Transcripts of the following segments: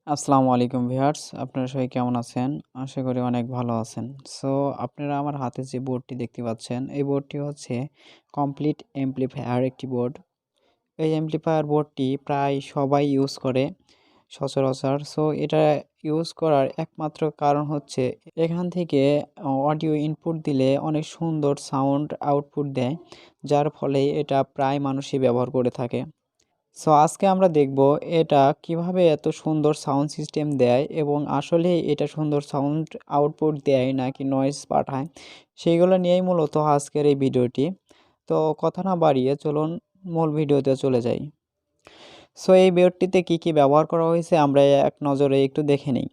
আসসালামু আলাইকুম ভিউয়ার্স, আপনারা সবাই কেমন আছেন? আশা করি অনেক ভালো আছেন। সো আপনারা আমার হাতে যে বোর্ডটি দেখতে পাচ্ছেন, এই বোর্ডটি হচ্ছে কমপ্লিট এমপ্লিফায়ার একটি বোর্ড। এই এমপ্লিফায়ার বোর্ডটি প্রায় সবাই ইউজ করে সচরাচর। সো এটা ইউজ করার একমাত্র কারণ হচ্ছে এখান থেকে অডিও ইনপুট দিলে অনেক সুন্দর সাউন্ড আউটপুট দেয়, যার ফলে এটা প্রায় মানুষই ব্যবহার করে থাকে। সো আজকে আমরা দেখব এটা কিভাবে এত সুন্দর সাউন্ড সিস্টেম দেয় এবং আসলে এটা সুন্দর সাউন্ড আউটপুট দেয় নাকি নয়েজ পাঠায়, সেইগুলো নিয়েই মূলত আজকের এই ভিডিওটি। তো কথা না বাড়িয়ে চলুন মূল ভিডিওতে চলে যাই। সো এই বোর্ডটিতে কি ব্যবহার করা হয়েছে আমরা এক নজরে একটু দেখে নিই।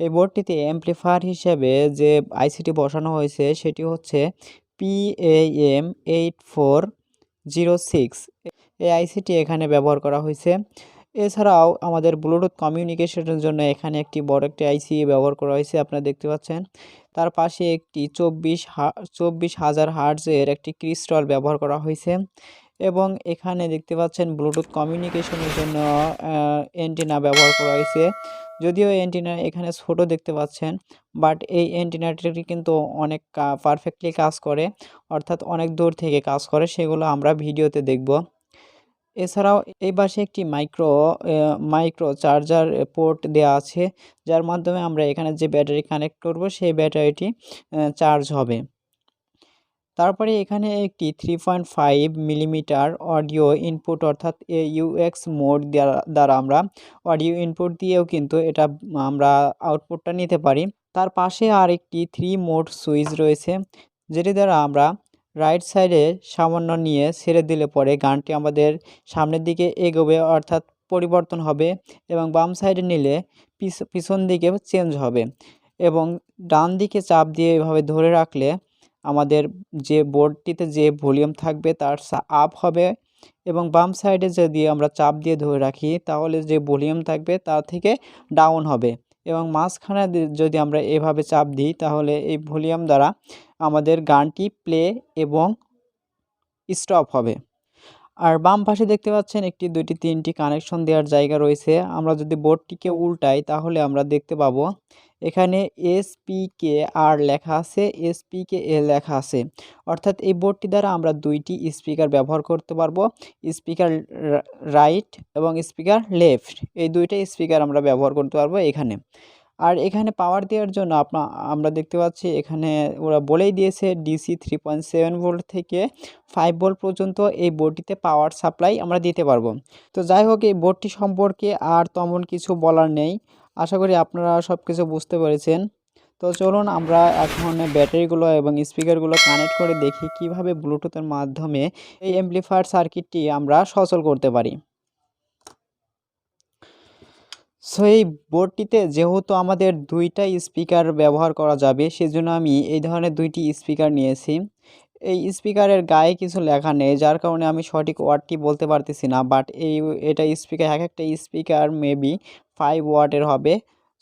এই বোর্ডটিতে অ্যাম্প্লিফায়ার হিসেবে যে আইসিটি বসানো হয়েছে সেটি হচ্ছে PAM8406। এই আইসিটি এখানে ব্যবহার করা হয়েছে। এছাড়াও আমাদের ব্লুটুথ কমিউনিকেশনের জন্য এখানে একটি বড় একটি আইসি ব্যবহার করা হয়েছে, আপনারা দেখতে পাচ্ছেন। তার পাশে একটি 24,000 হার্টজের একটি ক্রিস্টাল ব্যবহার করা হয়েছে এবং এখানে দেখতে পাচ্ছেন ব্লুটুথ কমিউনিকেশনের জন্য অ্যান্টেনা ব্যবহার করা হয়েছে। যদিও অ্যান্টেনা এখানে ছোট দেখতে পাচ্ছেন, বাট এই অ্যান্টেনাটি কিন্তু অনেক পারফেক্টলি কাজ করে, অর্থাৎ অনেক দূর থেকে কাজ করে, সেগুলো আমরা ভিডিওতে দেখব। এছাড়াও এই পাশে একটি মাইক্রো চার্জার পোর্ট দেওয়া আছে, যার মাধ্যমে আমরা এখানে যে ব্যাটারি কানেক্ট করব সেই ব্যাটারিটি চার্জ হবে। তারপরে এখানে একটি 3.5 মিলিমিটার অডিও ইনপুট অর্থাৎ AUX মোড দ্বারা আমরা অডিও ইনপুট দিয়েও কিন্তু এটা আমরা আউটপুটটা নিতে পারি। তার পাশে আর একটি 3 মোড সুইচ রয়েছে, যেটি দ্বারা আমরা রাইট সাইডে সামান্য নিয়ে ছেড়ে দিলে পরে গানটি আমাদের সামনের দিকে এগোবে অর্থাৎ পরিবর্তন হবে, এবং বাম সাইডে নিলে পিছন দিকে চেঞ্জ হবে, এবং ডান দিকে চাপ দিয়ে এভাবে ধরে রাখলে আমাদের যে বোর্ডটিতে যে ভলিউম থাকবে তার আপ হবে, এবং বাম সাইডে যদি আমরা চাপ দিয়ে ধরে রাখি তাহলে যে ভলিউম থাকবে তার থেকে ডাউন হবে, এবং মাঝখানে যদি আমরা এভাবে চাপ দিই তাহলে এই ভলিউম দ্বারা আমাদের গানটি প্লে এবং স্টপ হবে। আর বাম পাশে দেখতে পাচ্ছেন একটি, দুইটি, তিনটি কানেকশন দেওয়ার জায়গা রয়েছে। আমরা যদি বোর্ডটিকে উল্টাই তাহলে আমরা দেখতে পাবো এখানে SPKR লেখা আছে, SPKA লেখা আছে, অর্থাৎ এই বোর্ডটি দ্বারা আমরা দুইটি স্পিকার ব্যবহার করতে পারবো, স্পিকার রাইট এবং স্পিকার লেফট, এই দুইটা স্পিকার আমরা ব্যবহার করতে পারবো এখানে। আর এখানে পাওয়ার দেওয়ার জন্য আমরা দেখতে পাচ্ছি এখানে ওরা বলেই দিয়েছে DC 3.7 ভোল্ট থেকে 5 ভোল্ট পর্যন্ত এই বোর্ডটিতে পাওয়ার সাপ্লাই আমরা দিতে পারবো। তো যাই হোক, এই বোর্ডটি সম্পর্কে আর তেমন কিছু বলার নেই, আশা করি আপনারা সব কিছু বুঝতে পেরেছেন। তো চলুন আমরা এখন ব্যাটারিগুলো এবং স্পিকারগুলো কানেক্ট করে দেখি কিভাবে ব্লুটুথের মাধ্যমে এই অ্যাম্প্লিফায়ার সার্কিটটি আমরা সচল করতে পারি। সো এই বোর্ডটিতে যেহেতু আমাদের দুইটা স্পিকার ব্যবহার করা যাবে, সেজন্য আমি এই ধরনের দুইটি স্পিকার নিয়েছি। এই স্পিকারের গায়ে কিছু লেখা নেই, যার কারণে আমি সঠিক ওয়াটটি বলতে পারতেছি না, বাট এটা স্পিকার, এক একটা স্পিকার মেবি 5 ওয়াটের হবে।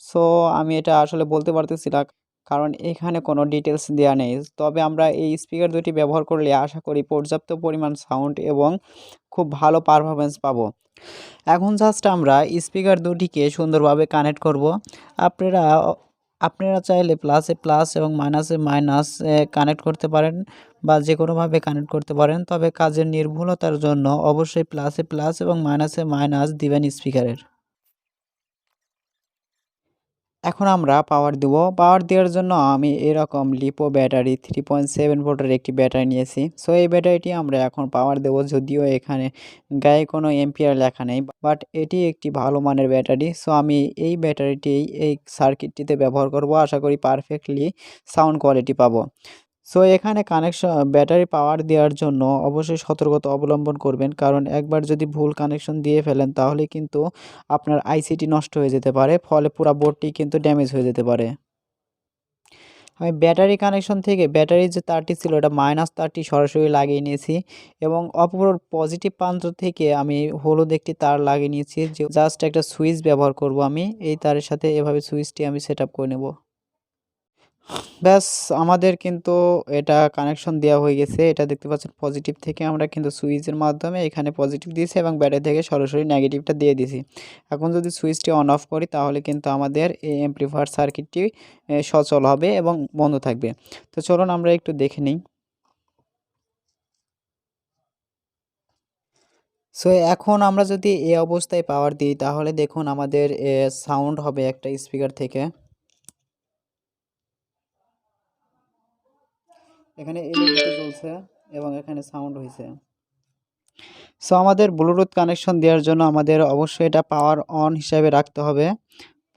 সো আমি এটা আসলে বলতে পারতেছি না, কারণ এখানে কোনো ডিটেলস দেওয়া নেই। তবে আমরা এই স্পিকার দুটি ব্যবহার করলে আশা করি পর্যাপ্ত পরিমাণ সাউন্ড এবং খুব ভালো পারফরমেন্স পাবো। এখন জাস্ট আমরা স্পিকার দুটিকে সুন্দরভাবে কানেক্ট করব। আপনারা আপনারা চাইলে প্লাসে প্লাস এবং মাইনাসে মাইনাস কানেক্ট করতে পারেন, বা যে কোনোভাবে কানেক্ট করতে পারেন, তবে কাজের নির্ভুলতার জন্য অবশ্যই প্লাসে প্লাস এবং মাইনাসে মাইনাস দিবেন স্পিকারের। এখন আমরা পাওয়ার দেব। পাওয়ার দেওয়ার জন্য আমি এরকম লিপো ব্যাটারি 3.7 ভোল্টের একটি ব্যাটারি নিয়েছি। সো এই ব্যাটারিটি আমরা এখন পাওয়ার দেব, যদিও এখানে গায়ে কোনো এম্পিয়ার লেখা নেই, বাট এটি একটি ভালো মানের ব্যাটারি। সো আমি এই ব্যাটারিটি এই সার্কিটটিতে ব্যবহার করব, আশা করি পারফেক্টলি সাউন্ড কোয়ালিটি পাবো। সো এখানে ব্যাটারি পাওয়ার দেওয়ার জন্য অবশ্যই সতর্কতা অবলম্বন করবেন, কারণ একবার যদি ভুল কানেকশন দিয়ে ফেলেন তাহলে কিন্তু আপনার আইসিটি নষ্ট হয়ে যেতে পারে, ফলে পুরো বোর্ডটি কিন্তু ড্যামেজ হয়ে যেতে পারে। আমি ব্যাটারি কানেকশন থেকে ব্যাটারির যে তারটি ছিল এটা -30 সরাসরি লাগিয়ে নিয়েছি, এবং অপর পজিটিভ প্রান্ত থেকে আমি হলুদ একটি তার লাগিয়ে নিয়েছি, যে জাস্ট একটা সুইচ ব্যবহার করব আমি এই তারের সাথে, এভাবে সুইচটি আমি সেট আপ করে নেব। ব্যাস আমাদের কিন্তু এটা কানেকশন দেওয়া হয়ে গেছে। এটা দেখতে পাচ্ছেন পজিটিভ থেকে আমরা কিন্তু সুইচের মাধ্যমে এখানে পজিটিভ দিয়েছি এবং ব্যাটারি থেকে সরাসরি নেগেটিভটা দিয়ে দিছি। এখন যদি সুইচটি অন অফ করি তাহলে কিন্তু আমাদের এই অ্যাম্প্লিফায়ার সার্কিটটি সচল হবে এবং বন্ধ থাকবে। তো চলুন আমরা একটু দেখে নিই। সো এখন আমরা যদি এই অবস্থায় পাওয়ার দিই তাহলে দেখুন আমাদের সাউন্ড হবে একটা স্পিকার থেকে। এখানে এলইডিতে জ্বলছে এবং এখানে সাউন্ড হইছে। সো আমাদের ব্লুটুথ কানেকশন দেওয়ার জন্য আমাদের অবশ্যই এটা পাওয়ার অন হিসাবে রাখতে হবে।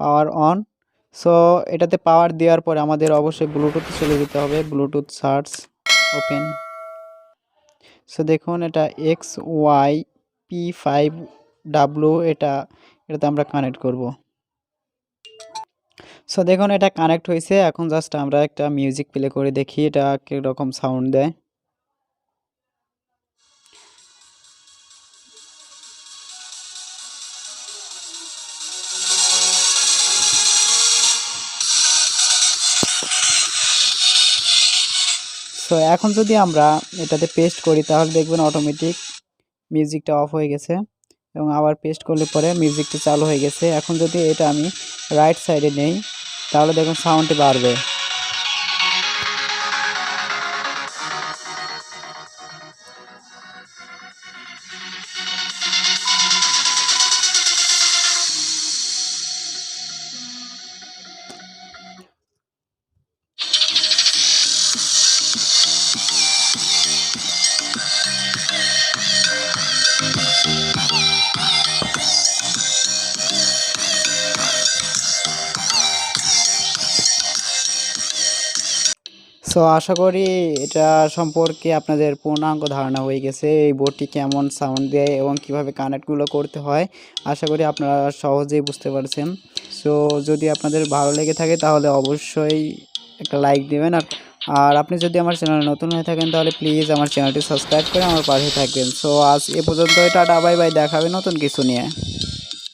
Power on. সো এটাতে পাওয়ার দেওয়ার পরে আমাদের অবশ্যই ব্লুটুথে চলে যেতে হবে। Bluetooth search open. সো দেখুন এটা XY-WRBT এটাতে আমরা কানেক্ট করব। সো দেখুন এটা কানেক্ট হয়েছে। এখন জাস্ট আমরা একটা মিউজিক প্লে করে দেখি এটা কীরকম সাউন্ড দেয়। সো এখন যদি আমরা এটাতে পেস্ট করি তাহলে দেখবেন অটোমেটিক মিউজিকটা অফ হয়ে গেছে এবং আবার পেস্ট করলে পরে মিউজিকটা চালু হয়ে গেছে। এখন যদি এটা আমি রাইট সাইডে নেই তাহলে দেখুন সাউন্ডটি বাড়বে। সো আশা করি এটা সম্পর্কে আপনাদের পূর্ণাঙ্গ ধারণা হয়ে গেছে এই বোর্ডটি কেমন সাউন্ড দেয় এবং কিভাবে কানেক্টগুলো করতে হয়। আশা করি আপনারা সহজেই বুঝতে পারছেন। সো যদি আপনাদের ভালো লেগে থাকে তাহলে অবশ্যই একটা লাইক দেবেন। আর আপনি যদি আমার চ্যানেলে নতুন হয়ে থাকেন তাহলে প্লিজ আমার চ্যানেলটি সাবস্ক্রাইব করে আমার পাশে থাকবেন। সো আজ এ পর্যন্ত, টাটা বাই বাই, দেখা হবে নতুন কিছু নিয়ে।